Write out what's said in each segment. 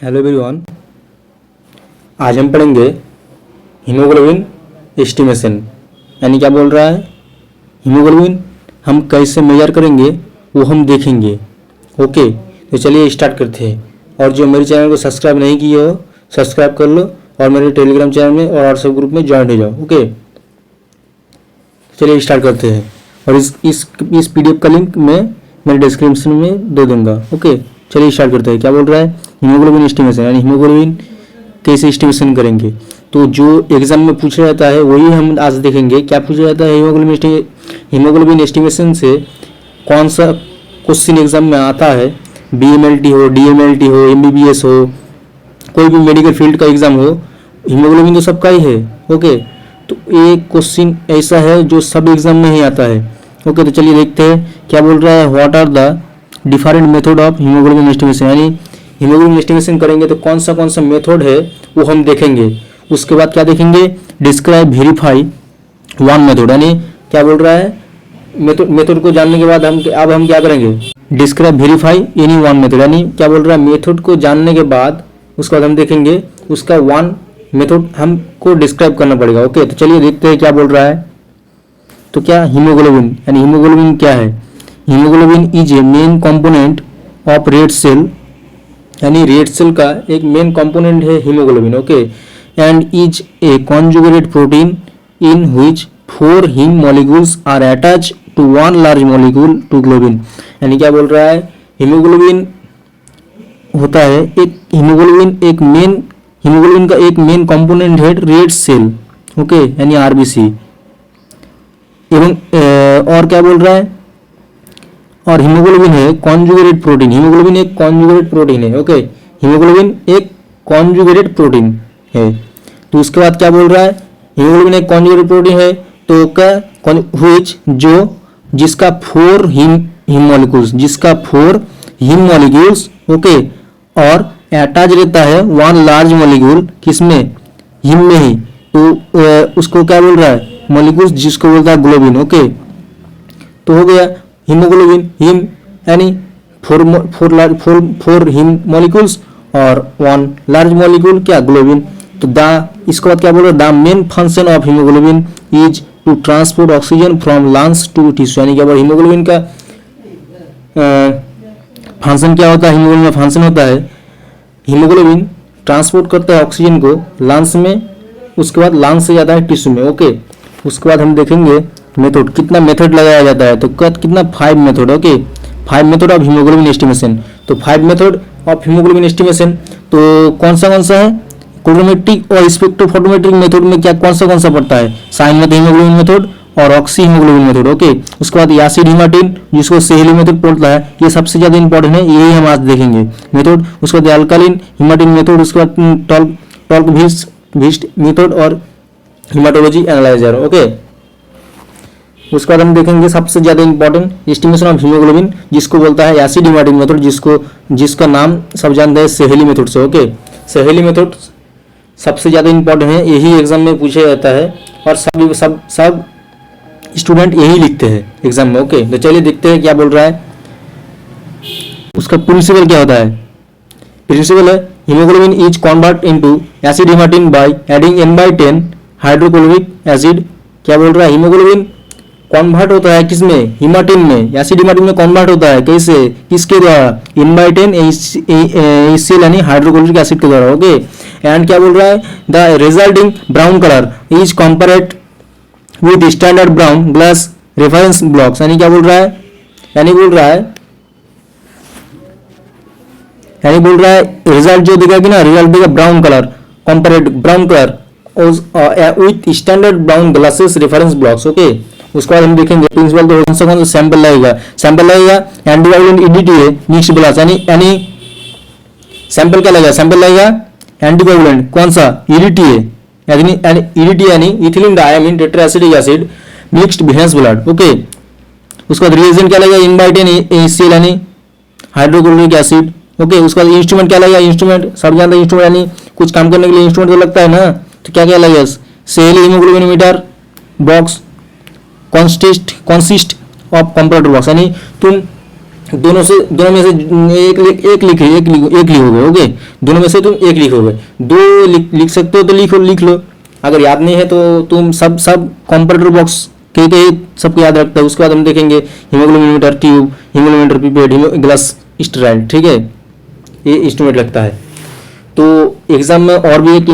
Hello everyone. आज हम पढ़ेंगे हीमोग्लोबिन एस्टिमेशन। यानी क्या बोल रहा है, हीमोग्लोबिन हम कैसे मेजर करेंगे वो हम देखेंगे। ओके, तो चलिए स्टार्ट करते हैं। और जो मेरे चैनल को सब्सक्राइब नहीं किए हो सब्सक्राइब कर लो और मेरे टेलीग्राम चैनल में और व्हाट्सएप ग्रुप में ज्वाइन हो जाओ। ओके, चलिए स्टार्ट करते हैं। और इस पीडीएफ का लिंक मैं मेरे डिस्क्रिप्शन में दे दूंगा। ओके, चलिए स्टार्ट करते हैं। क्या बोल रहा है, हीमोग्लोबिन एस्टिमेशन, यानी हीमोग्लोबिन कैसे एस्टिमेशन करेंगे। तो जो एग्जाम में पूछा जाता है वही हम आज देखेंगे। क्या पूछा जाता है, हीमोग्लोबिन एस्टिमेशन से कौन सा क्वेश्चन एग्जाम में आता है। बीएमएलटी हो, डीएमएलटी हो, एमबीबीएस हो, कोई भी मेडिकल फील्ड का एग्जाम हो, हीमोग्लोबिन तो सबका ही है। ओके, तो एक क्वेश्चन ऐसा है जो सब एग्जाम में ही आता है। ओके, तो चलिए देखते हैं क्या बोल रहा है। What are the different method of haemoglobin estimation, यानी हीमोग्लोबिन एस्टिमेशन करेंगे तो कौन सा मेथड है वो हम देखेंगे। उसके बाद क्या देखेंगे, डिस्क्राइब वेरीफाई वन मेथड, यानी क्या बोल रहा है, मेथड को जानने के बाद हम क्या करेंगे, describe verify any one method, यानी क्या बोल रहा है, मेथड को जानने के बाद उसके बाद हम देखेंगे उसका वन मेथड हमको डिस्क्राइब करना पड़ेगा। ओके, तो चलिए देखते हैं क्या बोल रहा है। तो क्या हीमोग्लोबिन, यानी हीमोग्लोबिन क्या है। Haemoglobin is a main component of red cell, यानी रेड सेल का एक मेन कंपोनेंट है haemoglobin. Okay, and is a conjugated protein in which 4 haem molecules are attach to one large molecule to globin, यानी क्या बोल रहा है, haemoglobin होता है एक हीमोग्लोबिन का एक मेन कंपोनेंट है रेड सेल। ओके, यानी आरबीसी। एवं और क्या बोल रहा है, और हीमोग्लोबिन है कॉन्जुगेटेड प्रोटीन, हीमोग्लोबिन एक कॉन्जुगेटेड प्रोटीन है। ओके, हीमोग्लोबिन एक कॉन्जुगेटेड प्रोटीन है। तो उसके बाद क्या बोल रहा है, हीमोग्लोबिन एक कॉन्जुगेटेड प्रोटीन है तो क्या व्हिच जिसका 4 हीम मॉलिक्यूल्स ओके, और अटैच रहता है वन लार्ज मॉलिक्यूल, किसमें, हीम में ही। तो उसको क्या बोल रहा है, मॉलिक्यूल्स जिसको बोलता है ग्लोबिन। ओके, तो हो गया हीमोग्लोबिन, हीम यानी 4 हीम मॉलिक्यूल्स और 1 लार्ज मॉलिक्यूल क्या, ग्लोबिन। तो इसके बाद क्या बोल रहा है, the main function of haemoglobin is to transport oxygen from lungs to tissue, यानी क्या बोल, हीमोग्लोबिन का फंक्शन क्या होता है, हीमोग्लोबिन का फंक्शन होता है हीमोग्लोबिन ट्रांसपोर्ट करता है ऑक्सीजन को लंग्स में, उसके बाद लंग्स से जाता है टिश्यू में। ओके, उसके बाद हम देखेंगे मेथड, कितना मेथड लगाया जाता है। तो कितना 5 method. Okay, 5 method of haemoglobin estimation. तो 5 मेथड ऑफ हीमोग्लोबिन एस्टिमेशन तो कौन सा है, कोलोमेट्रिक और स्पेक्ट्रोफोटोमेट्रिक मेथड में क्या कौन सा पड़ता है, साइन में हीमोग्लोबिन मेथड और ऑक्सी हीमोग्लोबिन मेथड। ओके, उसके बाद एसिड हीमाटिन जिसको सेहली मेथड पड़ता है, ये सबसे ज्यादा इंपॉर्टेंट है, यही हम आज देखेंगे मेथड। उसके बाद अल्कालिन हीमाटिन मेथड, उसके बाद टॉल्क विस्ट मेथड और हीमाटोलॉजी एनालाइजर। ओके, उसके बाद हम देखेंगे सबसे ज्यादा इंपॉर्टेंट एस्टिमेशन ऑफ हीमोग्लोबिन जिसको बोलता है एसिड हीमाटिन मेथड, जिसका नाम सब जानते हैं सेहली मेथड से। ओके, सेहली मेथड सबसे ज्यादा इंपॉर्टेंट है, यही एग्जाम में पूछा जाता है और सब स्टूडेंट यही लिखते हैं एग्जाम में। ओके, तो चलिए देखते हैं क्या बोल रहा है। उसका प्रिंसिपल क्या होता है, प्रिंसिपल है haemoglobin is convert into acid haematin by adding N/10 hydrochloric acid. क्या बोल रहा है, हीमोग्लोबिन कन्वर्ट होता है किसमें, हीमाटिन में, एसिड हीमाटिन में कन्वर्ट होता है, कैसे, किसके द्वारा, N/10 HCl यानी हाइड्रोक्लोरिक एसिड के द्वारा। ओके, एंड क्या बोल रहा है, the resulting brown colour is compared with standard brown glass reference blocks, यानी क्या बोल रहा है, रिजल्ट जो देगा कि ना, रिजल्ट देगा brown colour, compared brown colour with standard brown glasses reference blocks. Okay, उसके बाद हम देखेंगे प्रिंसिपल तो कौन सा सैंपल लगेगा एंटीबायोटिक EDTA मिक्स ब्लास, यानी सैंपल क्या लगेगा, एंटीबायोटिक कौन सा, EDTA यानी ethylene diamine tetraacetic acid mixed venous blood. Okay, उसके बाद रिएजेंट क्या लगेगा, N/10 HCl यानी हाइड्रोक्लोरिक एसिड। ओके, उसके बाद इंस्ट्रूमेंट क्या लगेगा, इंस्ट्रूमेंट सब जानते हैं, इंस्ट्रूमेंट यानी कुछ काम करने के लिए इंस्ट्रूमेंट तो लगता है ना, तो क्या लगेगा, Sahli haemoglobinometer box, consist of computer box, यानी तुम दोनों में से एक लिखोगे। ओके, दोनों में से तुम एक लिखोगे, दो लिख सकते हो तो लिख लो। अगर याद नहीं है तो तुम सब कंप्यूटर बॉक्स के सबको याद रखता है। उसके बाद हम देखेंगे haemoglobinometer tube, haemoglobinometer pipette, glass sterile. ठीक है, ये इंस्ट्रूमेंट लगता है। तो एग्जाम में और भी एक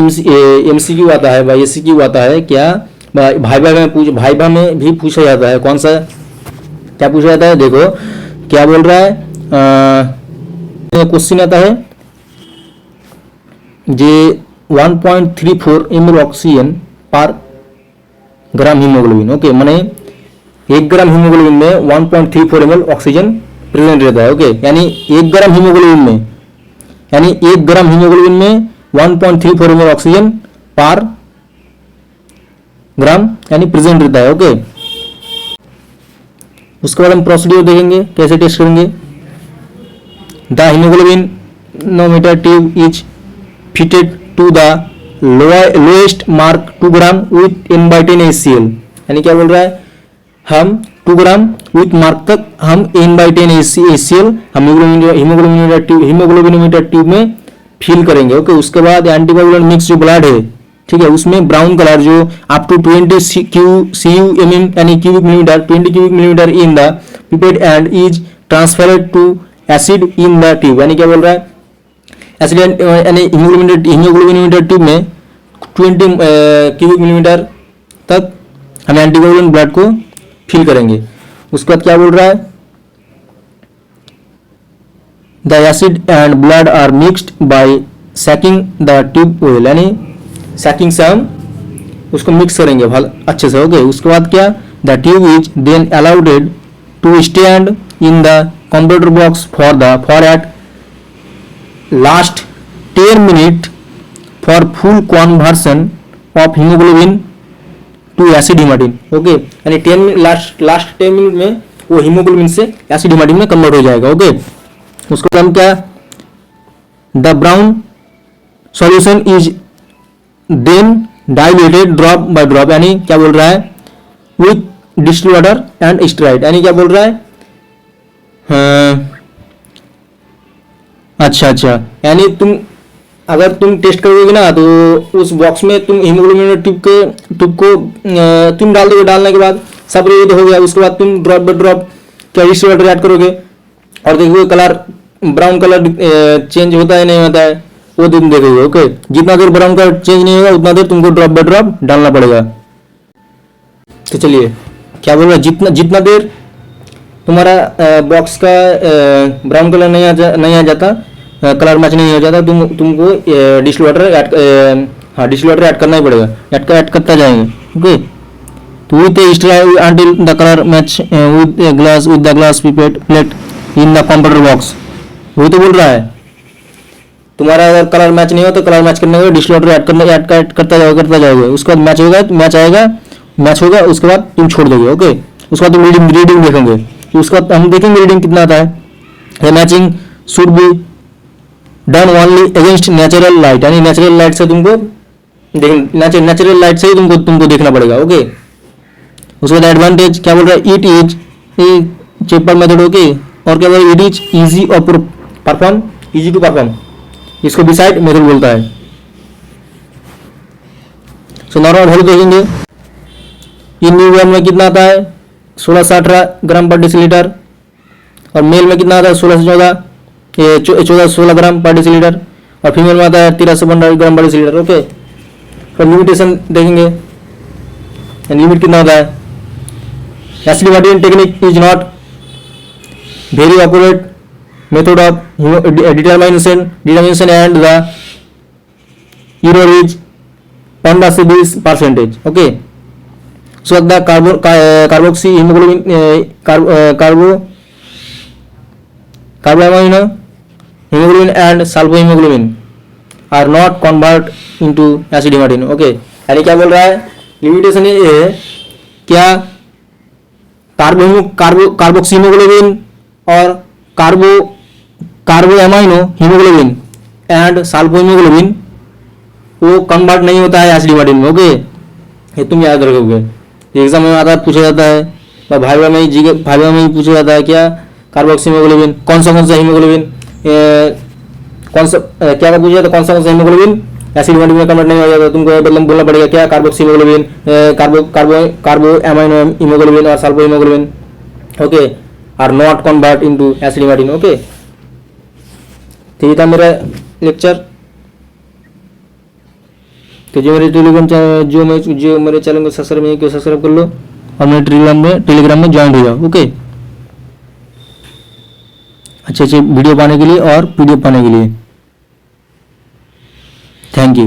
एमसीक्यू आता है, एससीक्यू आता है। क्या भाइबा में भी पूछा जाता है। कौन सा, क्या पूछा जाता है? देखो क्या बोल रहा है, क्वेश्चन आता है जे 1.34 ml ऑक्सीजन पर ग्राम हीमोग्लोबिन। ओके, माने 1 ग्राम हीमोग्लोबिन में 1.34 ml ऑक्सीजन प्रेजेंट रहता है। ओके, यानी 1 ग्राम हीमोग्लोबिन में 1.34 ml ऑक्सीजन पर ग्राम यानी प्रेजेंट रहता है। ओके, उसके बाद हम प्रोसीड्यूर देखेंगे, कैसे टेस्ट करेंगे। The haemoglobinometer tube is fitted to the lowest mark 2 gram with n/10 HCl। यानी क्या बोल रहा है, हम 2 ग्राम विथ मार्क तक हम n/10 HCl हम हीमोग्लोबिनोमीटर ट्यूब में फिल करेंगे। ओके, उसके बाद एंटीकोगुलेंट मिक्स जो ब्लड है, ठीक है, उसमें ब्राउन कलर जो अप टू 20 CUM यानी cubic millimetre 20 cubic millimetre in the pipette and is transferred to acid in the tube. यानी क्या बोल रहा है, एसिड यानी हीमोग्लोबिनोमीटर ट्यूब में 20 क्यूबिक मिलीमीटर तक हम एंटीकोगुलेंट ब्लड को फिल करेंगे। उसके बाद क्या बोल रहा है, the acid and blood are mixed by shaking the tube oil. यानी सैकिंग से हम उसको मिक्स करेंगे अच्छे से। ओके, उसके बाद क्या, the tube is then allowed to stand in the computer box for at last 10 minute for full conversion of haemoglobin to acid haematin. Okay, यानी 10 मिनट लास्ट 10 मिनट में वो हीमोग्लोबिन से एसिड हीमाटिन में कन्वर्ट हो जाएगा। ओके, उसको हम क्या, the brown solution is then diluted drop by drop. यानी क्या बोल रहा है, with distilled water and stirred. यानी क्या बोल रहा है, अच्छा, यानी अगर तुम टेस्ट करोगे ना तो उस बॉक्स में तुम हीमोग्लोबिन ट्यूब को तुम डाल दोगे। डालने के बाद सब रेडी हो गया। उसके बाद तुम ड्रॉप बाय ड्रॉप क्या डिस्टिल्ड वाटर ऐड करोगे और देखोगे कलर ब्राउन कलर चेंज होता है नहीं होता है, वो तुम देखोगे। ओके, जितना देर ब्राउन कलर चेंज नहीं होगा उतना देर तुमको ड्रॉप बाय ड्रॉप डालना पड़ेगा। तो चलिए, क्या बोल रहा है, जितना देर तुम्हारा बॉक्स का ब्राउन कलर नहीं आ जाता, कलर मैच नहीं हो जाता, तुमको डिस्टिल्ड वाटर ऐड करना ही पड़ेगा। ऐड करता जाएंगे। ओके, तो with steroid until the colour match with the glass pipette plate in the computer box. वही तो बोल रहा है, तुम्हारा अगर कलर मैच नहीं हो तो कलर मैच करने के डिस्टिल्ड वाटर ऐड करता जाओगे। उसके बाद मैच होगा, उसके बाद तुम छोड़ दोगे। ओके, उसके बाद तुम रीडिंग देखोगे। उसके बाद हम देखेंगे रीडिंग कितना आता है। Matching should be done only against natural light. यानी नेचुरल लाइट से तुमको नेचुरल लाइट से ही तुमको देखना पड़ेगा। ओके, उसके बाद एडवांटेज क्या बोल रहा है, it is a cheaper method. Okay, और क्या बोल रहा है, it is easy to perform. इसको डिसाइड मेथड बोलता है। सो नॉर्मल वैल्यू देखेंगे, इन न्यूबॉर्न में कितना आता है, 16 से 18 ग्राम पर डेसीलीटर, और मेल में कितना आता है 16 से 16 ग्राम पर डेसीलीटर, और फीमेल में आता है 13 से 15 ग्राम पर डेसीलीटर। ओके, फिर लिमिटेशन देखेंगे, लिमिट कितना होता है, acid haematin technique is not very accurate method of determination and the error is 15 से 20%. Okay, so the carboxy hemoglobin carboamino hemoglobin and sulfohemoglobin are not convert into acid hematine. Okay, यानी क्या बोल रहा है, limitation ये है क्या, carboxy haemoglobin और कार्बोएमाइनो हीमोग्लोबिन एंड सल्फोहीमोग्लोबिन वो कन्वर्ट नहीं होता है एसिड हीमाटिन में। ओके, ये तुम याद रखोगे, एग्जाम में आता पूछा जाता है, भाइवा में ही पूछा जाता है क्या, कार्बोक्सी हीमोग्लोबिन, कौन सा हीमोग्लोबिन, कौन सा क्या पूछा तो कौन सा हीमोग्लोबिन एसिड में कन्वर्ट नहीं हो जाता, तुमको मतलब बोलना पड़ेगा क्या, carboxy haemoglobin, carbo amino haemoglobin और sulpho haemoglobin, okay, are not convert into acid haematin, okay. तो ये था मेरा लेक्चर। तो जो मेरे चैनल को सब्सक्राइब कर लो और मेरे टेलीग्राम में ज्वाइन हो जाओ, ओके। अच्छे वीडियो पाने के लिए और पीडीएफ पाने के लिए थैंक यू।